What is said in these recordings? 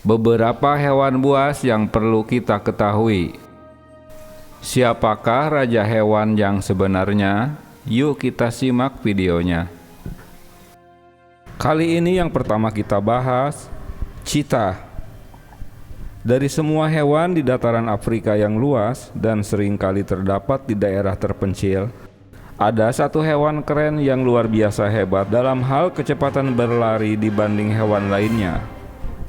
Beberapa hewan buas yang perlu kita ketahui. Siapakah raja hewan yang sebenarnya? Yuk kita simak videonya. Kali ini yang pertama kita bahas cheetah. Dari semua hewan di dataran Afrika yang luas dan seringkali terdapat di daerah terpencil, ada satu hewan keren yang luar biasa hebat dalam hal kecepatan berlari dibanding hewan lainnya.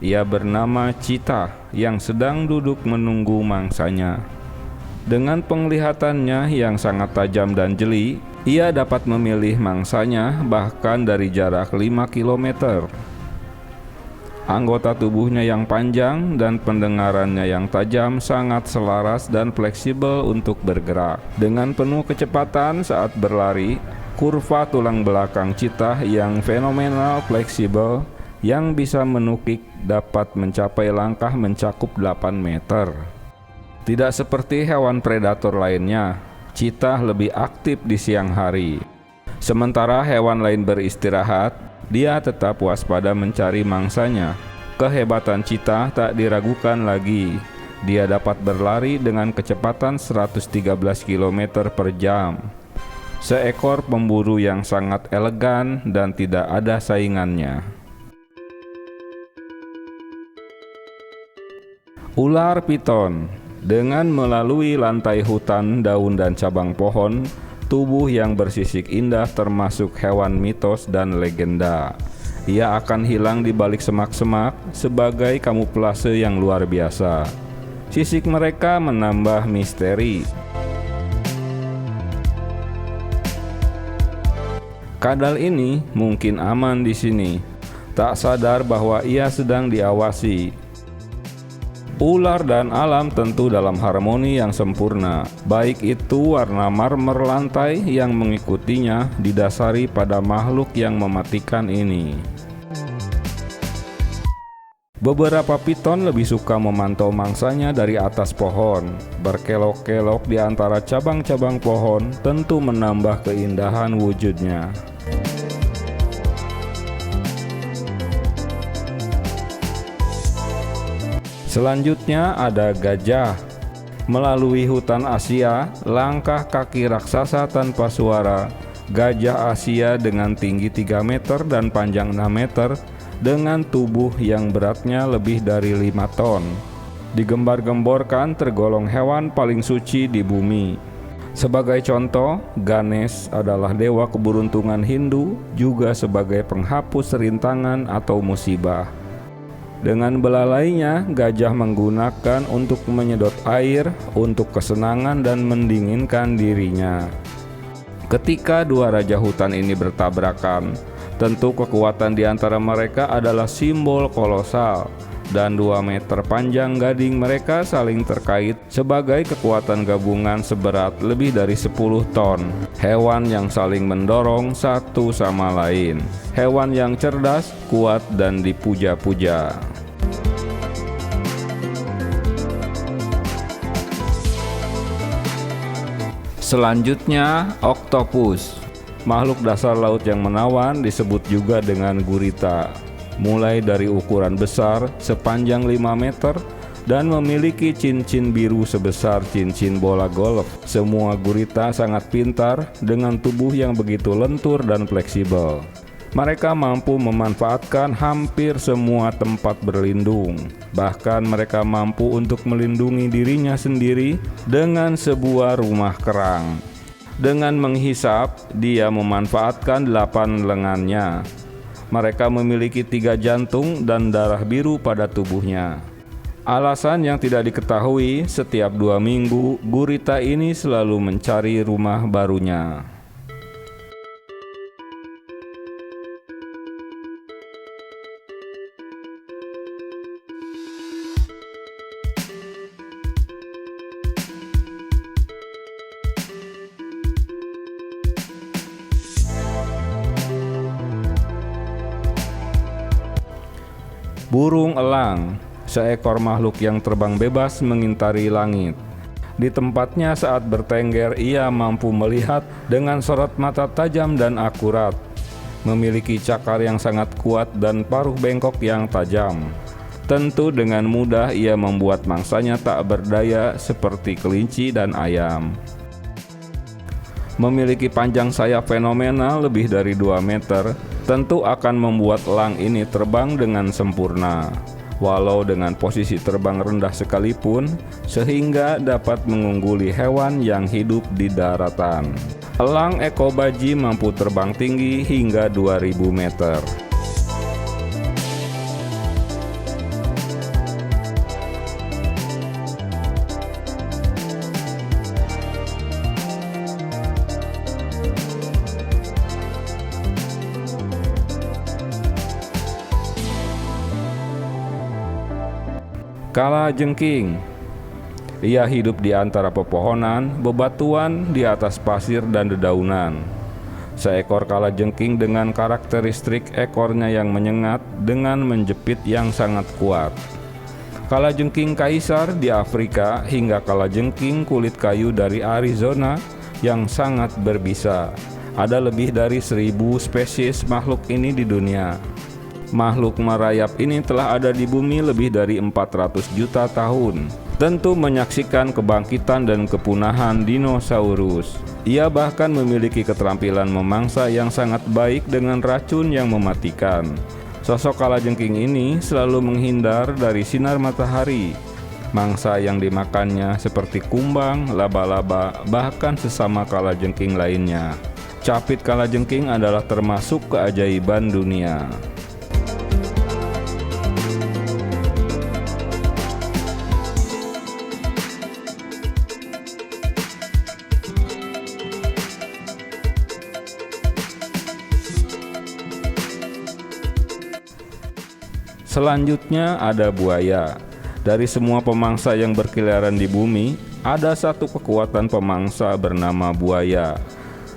Ia bernama cheetah yang sedang duduk menunggu mangsanya. Dengan penglihatannya yang sangat tajam dan jeli, ia dapat memilih mangsanya bahkan dari jarak 5 km. Anggota tubuhnya yang panjang dan pendengarannya yang tajam sangat selaras dan fleksibel untuk bergerak. Dengan penuh kecepatan saat berlari, kurva tulang belakang cheetah yang fenomenal fleksibel yang bisa menukik dapat mencapai langkah mencakup 8 meter. Tidak seperti hewan predator lainnya, cheetah lebih aktif di siang hari. Sementara hewan lain beristirahat, dia tetap waspada mencari mangsanya. Kehebatan cheetah tak diragukan lagi. Dia dapat berlari dengan kecepatan 113 km per jam. Seekor pemburu yang sangat elegan dan tidak ada saingannya. Ular piton. Dengan melalui lantai hutan, daun dan cabang pohon, tubuh yang bersisik indah termasuk hewan mitos dan legenda. Ia akan hilang di balik semak-semak sebagai kamuflase yang luar biasa. Sisik mereka menambah misteri. Kadal ini mungkin aman di sini, tak sadar bahwa ia sedang diawasi. Ular dan alam tentu dalam harmoni yang sempurna, baik itu warna marmer lantai yang mengikutinya didasari pada makhluk yang mematikan ini. Beberapa piton lebih suka memantau mangsanya dari atas pohon. Berkelok-kelok di antara cabang-cabang pohon tentu menambah keindahan wujudnya. Selanjutnya ada gajah. Melalui hutan Asia, langkah kaki raksasa tanpa suara. Gajah Asia dengan tinggi 3 meter dan panjang 6 meter dengan tubuh yang beratnya lebih dari 5 ton. Digembar-gemborkan tergolong hewan paling suci di bumi. Sebagai contoh, Ganesh adalah dewa keberuntungan Hindu, juga sebagai penghapus rintangan atau musibah. Dengan belalainya, gajah menggunakan untuk menyedot air, untuk kesenangan dan mendinginkan dirinya. Ketika dua raja hutan ini bertabrakan, tentu kekuatan di antara mereka adalah simbol kolosal, dan 2 meter panjang gading mereka saling terkait sebagai kekuatan gabungan seberat lebih dari 10 ton. Hewan yang saling mendorong satu sama lain. Hewan yang cerdas, kuat, dan dipuja-puja. Selanjutnya, oktopus. Makhluk dasar laut yang menawan disebut juga dengan gurita. Mulai dari ukuran besar sepanjang 5 meter dan memiliki cincin biru sebesar cincin bola golf. Semua gurita sangat pintar dengan tubuh yang begitu lentur dan fleksibel. Mereka mampu memanfaatkan hampir semua tempat berlindung. Bahkan mereka mampu untuk melindungi dirinya sendiri dengan sebuah rumah kerang. Dengan menghisap, dia memanfaatkan 8 lengannya. Mereka memiliki 3 jantung dan darah biru pada tubuhnya. Alasan yang tidak diketahui, setiap 2 minggu, gurita ini selalu mencari rumah barunya. Burung elang, seekor makhluk yang terbang bebas mengintari langit. Di tempatnya saat bertengger, ia mampu melihat dengan sorot mata tajam dan akurat. Memiliki cakar yang sangat kuat dan paruh bengkok yang tajam. Tentu dengan mudah ia membuat mangsanya tak berdaya seperti kelinci dan ayam. Memiliki panjang sayap fenomenal lebih dari 2 meter, tentu akan membuat elang ini terbang dengan sempurna, walau dengan posisi terbang rendah sekalipun, sehingga dapat mengungguli hewan yang hidup di daratan. Elang ekobaji mampu terbang tinggi hingga 2000 meter. Kalajengking. Ia hidup di antara pepohonan, bebatuan, di atas pasir dan dedaunan. Seekor kalajengking dengan karakteristik ekornya yang menyengat dengan menjepit yang sangat kuat. Kalajengking kaisar di Afrika hingga kalajengking kulit kayu dari Arizona yang sangat berbisa. Ada lebih dari 1000 spesies makhluk ini di dunia. Makhluk merayap ini telah ada di bumi lebih dari 400 juta tahun. Tentu menyaksikan kebangkitan dan kepunahan dinosaurus. Ia bahkan memiliki keterampilan memangsa yang sangat baik dengan racun yang mematikan. Sosok kalajengking ini selalu menghindar dari sinar matahari. Mangsa yang dimakannya seperti kumbang, laba-laba, bahkan sesama kalajengking lainnya. Capit kalajengking adalah termasuk keajaiban dunia. Selanjutnya ada buaya. Dari semua pemangsa yang berkeliaran di bumi, ada satu kekuatan pemangsa bernama buaya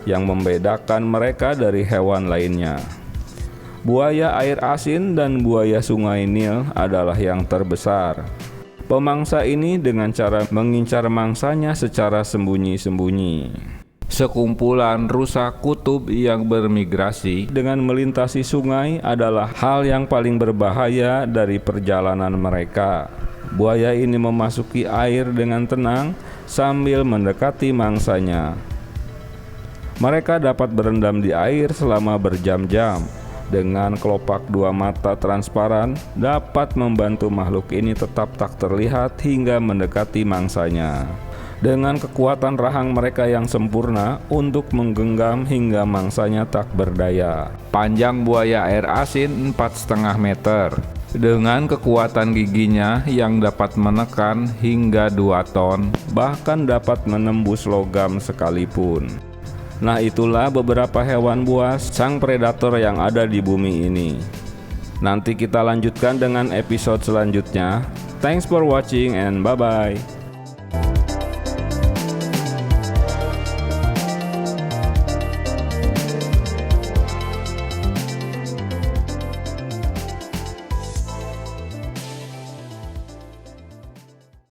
yang membedakan mereka dari hewan lainnya. Buaya air asin dan buaya sungai Nil adalah yang terbesar. Pemangsa ini dengan cara mengincar mangsanya secara sembunyi-sembunyi. Sekumpulan rusa kutub yang bermigrasi dengan melintasi sungai adalah hal yang paling berbahaya dari perjalanan mereka. Buaya ini memasuki air dengan tenang sambil mendekati mangsanya. Mereka dapat berendam di air selama berjam-jam. Dengan kelopak 2 mata transparan dapat membantu makhluk ini tetap tak terlihat hingga mendekati mangsanya. Dengan kekuatan rahang mereka yang sempurna untuk menggenggam hingga mangsanya tak berdaya. Panjang buaya air asin 4,5 meter. Dengan kekuatan giginya yang dapat menekan hingga 2 ton, bahkan dapat menembus logam sekalipun. Nah, itulah beberapa hewan buas sang predator yang ada di bumi ini. Nanti kita lanjutkan dengan episode selanjutnya. Thanks for watching and bye-bye.